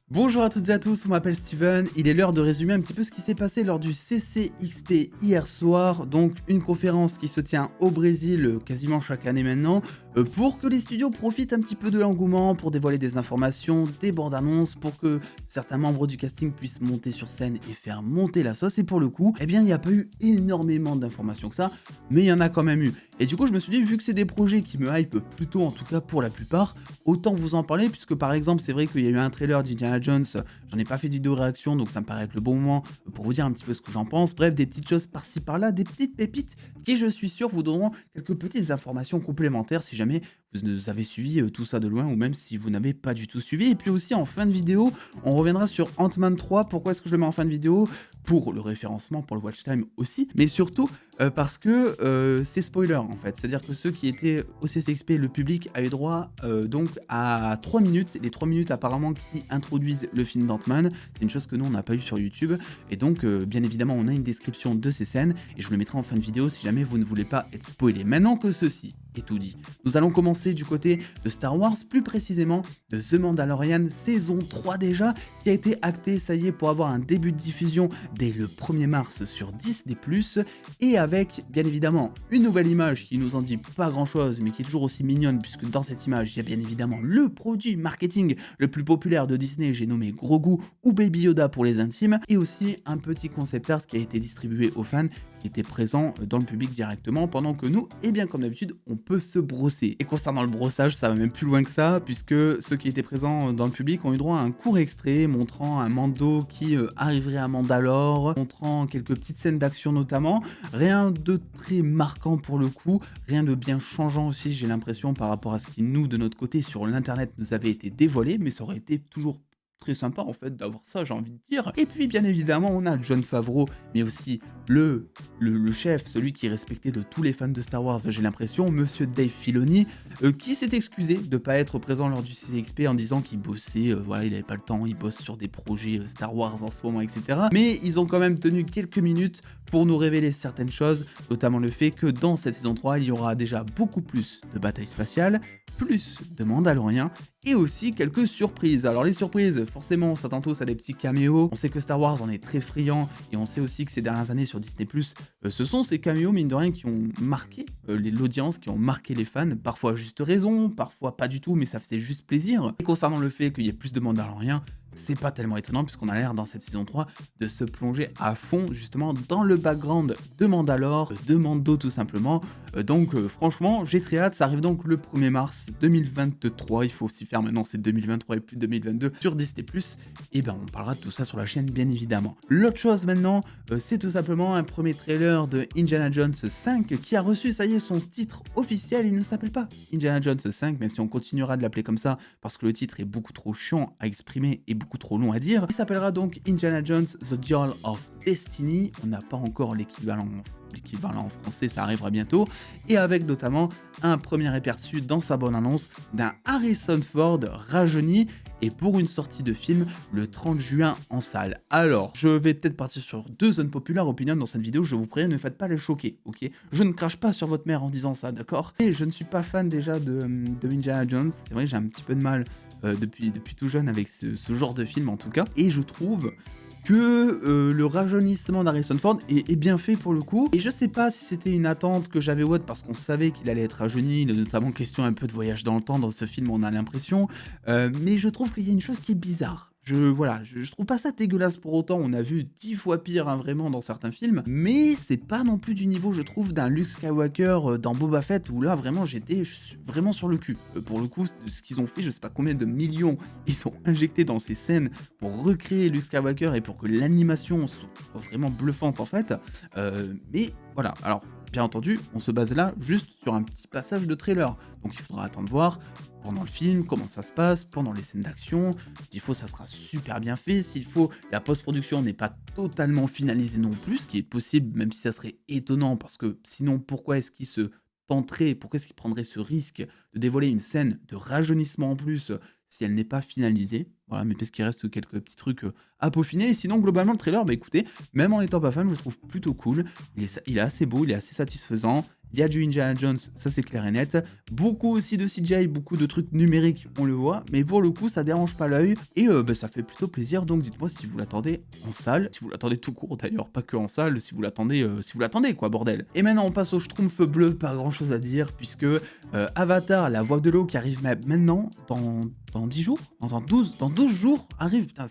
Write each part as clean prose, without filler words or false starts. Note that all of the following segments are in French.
Bonjour à toutes et à tous, on m'appelle Steven, il est l'heure de résumer un petit peu ce qui s'est passé lors du CCXP hier soir, donc une conférence qui se tient au Brésil quasiment chaque année maintenant, pour que les studios profitent un petit peu de l'engouement, pour dévoiler des informations, des bandes annonces, pour que certains membres du casting puissent monter sur scène et faire monter la sauce, et pour le coup, eh bien il n'y a pas eu énormément d'informations que ça, mais il y en a quand même eu. Et du coup je me suis dit, vu que c'est des projets qui me hype plutôt en tout cas pour la plupart, autant vous en parler, puisque par exemple c'est vrai qu'il y a eu un trailer d'Indiana Jones, j'en ai pas fait de vidéo réaction, donc ça me paraît être le bon moment pour vous dire un petit peu ce que j'en pense. Bref, des petites choses par-ci par-là, des petites pépites qui, je suis sûr, vous donneront quelques petites informations complémentaires si jamais vous avez suivi tout ça de loin, ou même si vous n'avez pas du tout suivi. Et puis aussi en fin de vidéo, on reviendra sur Ant-Man 3. Pourquoi est-ce que je le mets en fin de vidéo? Pour le référencement, pour le watch time aussi, mais surtout parce que c'est spoiler en fait. C'est-à-dire que ceux qui étaient au CCXP, le public a eu droit donc à 3 minutes, les 3 minutes apparemment qui introduisent le film d'Ant-Man. C'est une chose que nous on n'a pas eu sur YouTube, et donc bien évidemment on a une description de ces scènes, et je vous le mettrai en fin de vidéo si jamais vous ne voulez pas être spoilé. Maintenant que ceci est tout dit, nous allons commencer du côté de Star Wars, plus précisément de The Mandalorian saison 3 déjà, qui a été acté, ça y est, pour avoir un début de diffusion dès le 1er mars sur Disney+, et avec bien évidemment une nouvelle image qui nous en dit pas grand chose, mais qui est toujours aussi mignonne, puisque dans cette image il y a bien évidemment le produit marketing le plus populaire de Disney, j'ai nommé Grogu ou Baby Yoda pour les intimes, et aussi un petit concept art qui a été distribué aux fans, qui était présent dans le public directement, pendant que nous, et bien comme d'habitude, on peut se brosser. Et concernant le brossage, ça va même plus loin que ça, puisque ceux qui étaient présents dans le public ont eu droit à un court extrait montrant un Mando qui arriverait à Mandalore, montrant quelques petites scènes d'action notamment. Rien de très marquant pour le coup, rien de bien changeant aussi, j'ai l'impression, par rapport à ce qui nous, de notre côté, sur l'internet, nous avait été dévoilé, mais ça aurait été toujours très sympa en fait d'avoir ça, j'ai envie de dire. Et puis bien évidemment on a Jon Favreau, mais aussi le chef, celui qui est respecté de tous les fans de Star Wars, j'ai l'impression, monsieur Dave Filoni, qui s'est excusé de ne pas être présent lors du CCXP en disant qu'il bossait, voilà, il avait pas le temps, il bosse sur des projets Star Wars en ce moment, etc. Mais ils ont quand même tenu quelques minutes pour nous révéler certaines choses, notamment le fait que dans cette saison 3, il y aura déjà beaucoup plus de batailles spatiales, plus de Mandaloriens, et aussi quelques surprises. Alors les surprises, forcément, on s'attend tous à des petits caméos. On sait que Star Wars en est très friand, et on sait aussi que ces dernières années sur Disney+, ce sont ces caméos, mine de rien, qui ont marqué l'audience, qui ont marqué les fans, parfois à juste raison, parfois pas du tout, mais ça faisait juste plaisir. Et concernant le fait qu'il y ait plus de Mandaloriens, c'est pas tellement étonnant, puisqu'on a l'air dans cette saison 3 de se plonger à fond justement dans le background de Mandalore, de Mando tout simplement. Donc franchement, j'ai très hâte, ça arrive donc le 1er mars 2023, il faut s'y faire maintenant, c'est 2023 et plus 2022 sur Disney+, et ben on parlera de tout ça sur la chaîne bien évidemment. L'autre chose maintenant, c'est tout simplement un premier trailer de Indiana Jones 5 qui a reçu, ça y est, son titre officiel. Il ne s'appelle pas Indiana Jones 5, même si on continuera de l'appeler comme ça, parce que le titre est beaucoup trop chiant à exprimer et beaucoup trop long à dire. Il s'appellera donc Indiana Jones The Dial of Destiny, on n'a pas encore l'équivalent en français, ça arrivera bientôt, et avec notamment un premier aperçu dans sa bonne annonce d'un Harrison Ford rajeuni, et pour une sortie de film le 30 juin en salle. Alors, je vais peut-être partir sur deux unpopular opinions dans cette vidéo, je vous préviens, ne faites pas les choquer, ok? Je ne crache pas sur votre mère en disant ça, d'accord? Et je ne suis pas fan déjà de Indiana Jones, c'est vrai que j'ai un petit peu de mal depuis tout jeune avec ce genre de film en tout cas, et je trouve que le rajeunissement d'Harrison Ford est bien fait pour le coup, et je sais pas si c'était une attente que j'avais ou autre, parce qu'on savait qu'il allait être rajeuni, notamment question un peu de voyage dans le temps dans ce film, on a l'impression, mais je trouve qu'il y a une chose qui est bizarre. Voilà, je trouve pas ça dégueulasse pour autant, on a vu 10 fois pire hein, vraiment dans certains films, mais c'est pas non plus du niveau je trouve d'un Luke Skywalker dans Boba Fett, où là vraiment j'étais vraiment sur le cul. Pour le coup, ce qu'ils ont fait, je sais pas combien de millions ils sont injectés dans ces scènes pour recréer Luke Skywalker et pour que l'animation soit vraiment bluffante en fait, mais voilà, alors bien entendu, on se base là juste sur un petit passage de trailer, donc il faudra attendre voir pendant le film, comment ça se passe, pendant les scènes d'action. S'il faut, ça sera super bien fait. S'il faut, la post-production n'est pas totalement finalisée non plus, ce qui est possible, même si ça serait étonnant, parce que sinon, pourquoi est-ce qu'il se tenterait, pourquoi est-ce qu'il prendrait ce risque de dévoiler une scène de rajeunissement en plus si elle n'est pas finalisée? Voilà, mais parce qu'il reste quelques petits trucs à peaufiner. Et sinon, globalement, le trailer, bah écoutez, même en étant pas fan, je le trouve plutôt cool. Il est assez beau, il est assez satisfaisant. il y a du Indiana Jones, ça c'est clair et net. Beaucoup aussi de CGI, beaucoup de trucs numériques, on le voit, mais pour le coup ça dérange pas l'œil et ça fait plutôt plaisir. Donc dites-moi si vous l'attendez en salle, si vous l'attendez tout court d'ailleurs, pas que en salle, si vous l'attendez quoi, bordel. Et maintenant on passe au Schtroumpf bleu, pas grand chose à dire puisque Avatar, la voix de l'eau qui arrive maintenant dans 10 jours, non, dans 12 jours arrive, putain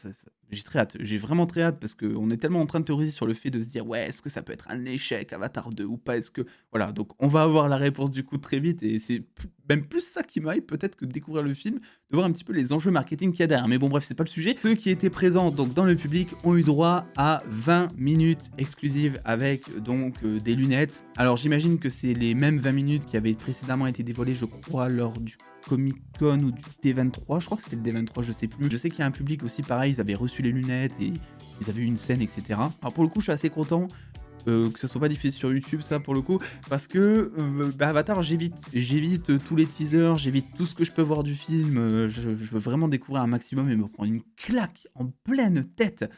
j'ai très hâte, j'ai vraiment très hâte parce qu'on est tellement en train de théoriser sur le fait de se dire ouais, est-ce que ça peut être un échec Avatar 2 ou pas, est-ce que... Voilà, donc on va avoir la réponse du coup très vite et c'est même plus ça qui m'aille peut-être que de découvrir le film, de voir un petit peu les enjeux marketing qu'il y a derrière. Mais bon bref, c'est pas le sujet. Ceux qui étaient présents donc dans le public ont eu droit à 20 minutes exclusives avec donc des lunettes. Alors j'imagine que c'est les mêmes 20 minutes qui avaient précédemment été dévoilées, je crois, lors du Comic Con ou du D23, je crois que c'était le D23, je sais plus. Je sais qu'il y a un public aussi pareil, ils avaient reçu les lunettes et ils avaient eu une scène, etc. Alors pour le coup, je suis assez content que ce soit pas diffusé sur YouTube, ça pour le coup, parce que Avatar, j'évite tous les teasers, j'évite tout ce que je peux voir du film, je veux vraiment découvrir un maximum et me prendre une claque en pleine tête.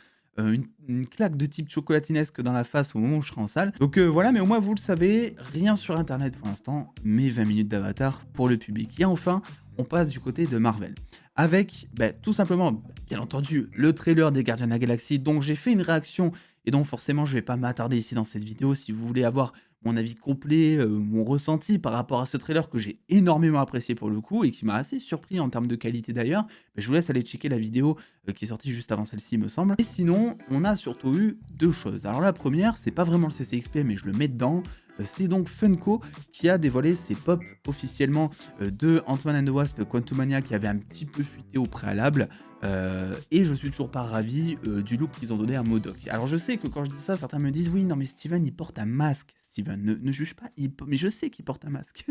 Une claque de type chocolatinesque dans la face au moment où je serai en salle. Donc voilà, mais au moins vous le savez, rien sur internet pour l'instant, mais 20 minutes d'Avatar pour le public. Et enfin, on passe du côté de Marvel. Avec tout simplement, bien entendu, le trailer des Gardiens de la Galaxie, dont j'ai fait une réaction, et donc forcément je vais pas m'attarder ici dans cette vidéo. Si vous voulez avoir mon avis complet, mon ressenti par rapport à ce trailer que j'ai énormément apprécié pour le coup, et qui m'a assez surpris en termes de qualité d'ailleurs, je vous laisse aller checker la vidéo qui est sortie juste avant celle-ci me semble. Et sinon, on a surtout eu deux choses. Alors la première, c'est pas vraiment le CCXP, mais je le mets dedans. C'est donc Funko qui a dévoilé ses pop officiellement de Ant-Man and the Wasp Quantumania qui avait un petit peu fuité au préalable. Et je suis toujours pas ravi du look qu'ils ont donné à MODOK. Alors je sais que quand je dis ça, certains me disent oui, non mais Steven il porte un masque. Steven, ne juge pas, mais je sais qu'il porte un masque.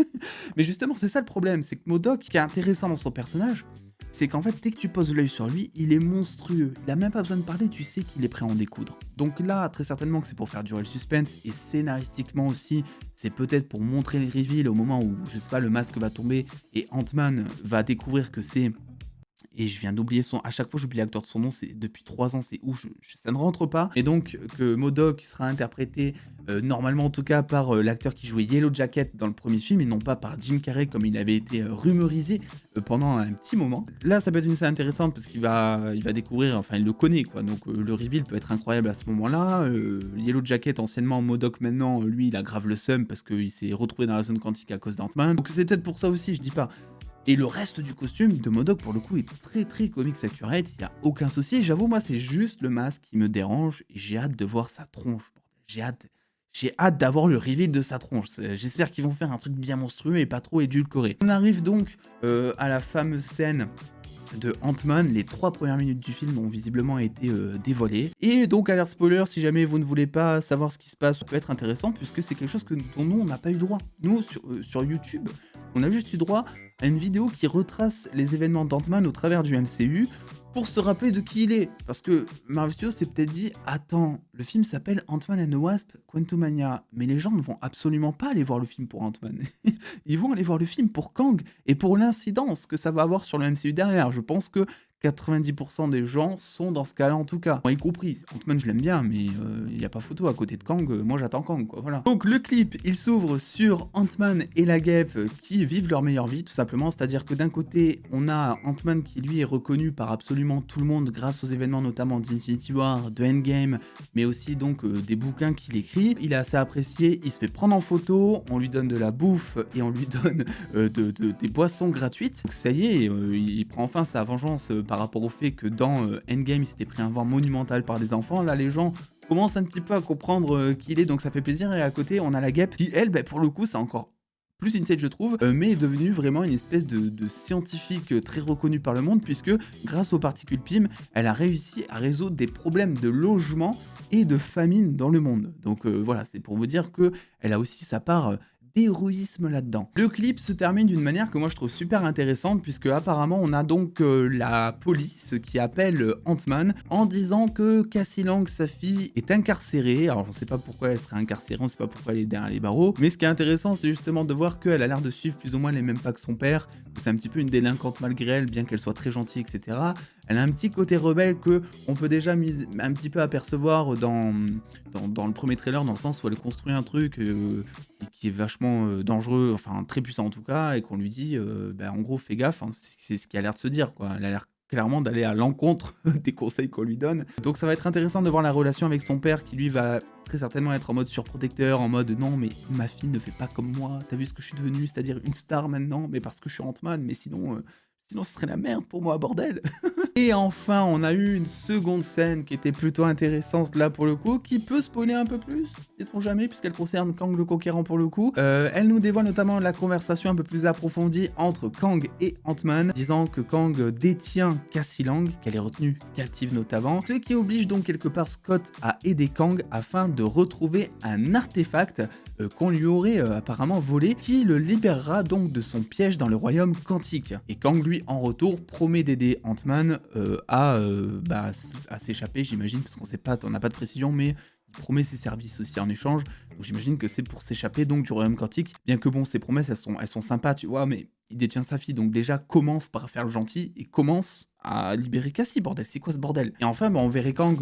Mais justement, c'est ça le problème, c'est que MODOK, ce qui est intéressant dans son personnage, c'est qu'en fait, dès que tu poses l'œil sur lui, il est monstrueux. Il a même pas besoin de parler, tu sais qu'il est prêt à en découdre. Donc là, très certainement que c'est pour faire durer le suspense, et scénaristiquement aussi, c'est peut-être pour montrer les reveals au moment où, je sais pas, le masque va tomber, et Ant-Man va découvrir que c'est... Et je viens d'oublier son... À chaque fois, j'oublie l'acteur de son nom, c'est depuis 3 ans, c'est où ça ne rentre pas. Et donc, que MODOK sera interprété, normalement en tout cas, par l'acteur qui jouait Yellow Jacket dans le premier film, et non pas par Jim Carrey, comme il avait été rumorisé pendant un petit moment. Là, ça peut être une scène intéressante, parce qu'il va découvrir, enfin, il le connaît, quoi. Donc, le reveal peut être incroyable à ce moment-là. Yellow Jacket, anciennement MODOK, maintenant, lui, il a grave le seum, parce qu'il s'est retrouvé dans la zone quantique à cause d'Ant-Man. Donc, c'est peut-être pour ça aussi, je dis pas. Et le reste du costume de MODOK, pour le coup, est très très comics accurate, il n'y a aucun souci. J'avoue, moi, c'est juste le masque qui me dérange, et j'ai hâte de voir sa tronche, bordel. J'ai hâte d'avoir le reveal de sa tronche. J'espère qu'ils vont faire un truc bien monstrueux et pas trop édulcoré. On arrive donc à la fameuse scène de Ant-Man. Les 3 premières minutes du film ont visiblement été dévoilées. Et donc, alerte spoiler, si jamais vous ne voulez pas savoir ce qui se passe, ça peut être intéressant, puisque c'est quelque chose dont nous, on n'a pas eu droit. Nous, sur YouTube, on a juste eu droit à une vidéo qui retrace les événements d'Ant-Man au travers du MCU pour se rappeler de qui il est. Parce que Marvel Studios s'est peut-être dit « Attends, le film s'appelle Ant-Man and the Wasp Quantumania, mais les gens ne vont absolument pas aller voir le film pour Ant-Man. Ils vont aller voir le film pour Kang et pour l'incidence que ça va avoir sur le MCU derrière. » Je pense que 90% des gens sont dans ce cas-là en tout cas. Moi y compris. Ant-Man je l'aime bien, mais il n'y a pas photo à côté de Kang. Moi j'attends Kang, quoi, voilà. Donc le clip, il s'ouvre sur Ant-Man et la Guêpe qui vivent leur meilleure vie, tout simplement. C'est-à-dire que d'un côté, on a Ant-Man qui lui est reconnu par absolument tout le monde grâce aux événements notamment d'Infinity War, de Endgame, mais aussi donc des bouquins qu'il écrit. Il est assez apprécié, il se fait prendre en photo, on lui donne de la bouffe et on lui donne des boissons gratuites. Donc ça y est, il prend enfin sa vengeance par rapport au fait que dans Endgame, il s'était pris un vent monumental par des enfants. Là, les gens commencent un petit peu à comprendre qui il est, donc ça fait plaisir. Et à côté, on a la Guêpe qui, elle, pour le coup, c'est encore plus insane, je trouve, mais est devenue vraiment une espèce de scientifique très reconnue par le monde, puisque grâce aux particules PIM, elle a réussi à résoudre des problèmes de logement et de famine dans le monde. Donc voilà, c'est pour vous dire qu'elle a aussi sa part d'héroïsme là-dedans. Le clip se termine d'une manière que moi je trouve super intéressante, puisque apparemment on a donc la police qui appelle Ant-Man en disant que Cassie Lang, sa fille, est incarcérée. Alors on sait pas pourquoi elle serait incarcérée, on sait pas pourquoi elle est derrière les barreaux, mais ce qui est intéressant c'est justement de voir qu'elle a l'air de suivre plus ou moins les mêmes pas que son père, que c'est un petit peu une délinquante malgré elle, bien qu'elle soit très gentille, etc. Elle a un petit côté rebelle que on peut déjà un petit peu apercevoir dans le premier trailer, dans le sens où elle construit un truc qui est vachement dangereux, enfin très puissant en tout cas, et qu'on lui dit, bah, en gros, fais gaffe, hein, c'est ce qui a l'air de se dire, quoi. Elle a l'air clairement d'aller à l'encontre des conseils qu'on lui donne. Donc ça va être intéressant de voir la relation avec son père qui lui va très certainement être en mode surprotecteur, en mode non mais ma fille ne fait pas comme moi, t'as vu ce que je suis devenu, c'est-à-dire une star maintenant, mais parce que je suis Ant-Man, mais sinon ce serait la merde pour moi, bordel. Et enfin, on a eu une seconde scène qui était plutôt intéressante là pour le coup, qui peut spoiler un peu plus, sait-on jamais, puisqu'elle concerne Kang le Conquérant pour le coup. Elle nous dévoile notamment la conversation un peu plus approfondie entre Kang et Ant-Man, disant que Kang détient Cassie Lang, qu'elle est retenue captive notamment, ce qui oblige donc quelque part Scott à aider Kang afin de retrouver un artefact qu'on lui aurait apparemment volé, qui le libérera donc de son piège dans le royaume quantique. Et Kang lui en retour promet d'aider Ant-Man à s'échapper, j'imagine, parce qu'on sait pas, on n'a pas de précision, mais il promet ses services aussi en échange. Donc j'imagine que c'est pour s'échapper donc du royaume quantique. Bien que bon, ces promesses elles sont sympas, tu vois, mais il détient sa fille, donc déjà commence par faire le gentil et commence à libérer Cassie, bordel, c'est quoi ce bordel? Et enfin, on verrait Kang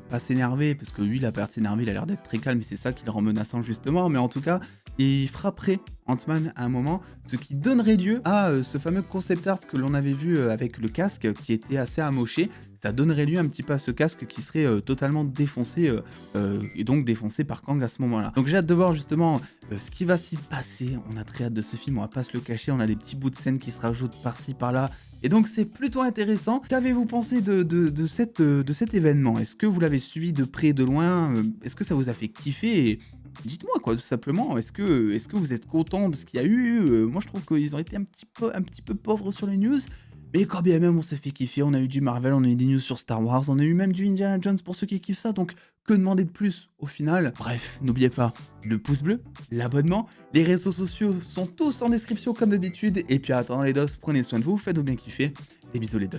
pas s'énerver, parce que lui, la partie énervée, il a l'air d'être très calme, et c'est ça qui le rend menaçant justement, mais en tout cas, il frapperait Ant-Man à un moment, ce qui donnerait lieu à ce fameux concept art que l'on avait vu avec le casque, qui était assez amoché. Ça donnerait lieu un petit peu à ce casque qui serait totalement défoncé, et donc défoncé par Kang à ce moment-là. Donc j'ai hâte de voir justement ce qui va s'y passer. On a très hâte de ce film, on va pas se le cacher, on a des petits bouts de scène qui se rajoutent par-ci par-là. Et donc c'est plutôt intéressant. Qu'avez-vous pensé de cet événement? Est-ce que vous l'avez suivi de près et de loin? Est-ce que ça vous a fait kiffer? Et dites-moi quoi, tout simplement. Est-ce que vous êtes content de ce qu'il y a eu? Moi je trouve qu'ils ont été un petit peu pauvres sur les news. Mais quand bien même on s'est fait kiffer, on a eu du Marvel, on a eu des news sur Star Wars, on a eu même du Indiana Jones pour ceux qui kiffent ça, donc que demander de plus au final? Bref, n'oubliez pas le pouce bleu, l'abonnement, les réseaux sociaux sont tous en description comme d'habitude, et puis en attendant les dos, prenez soin de vous, faites-vous bien kiffer, des bisous les dos.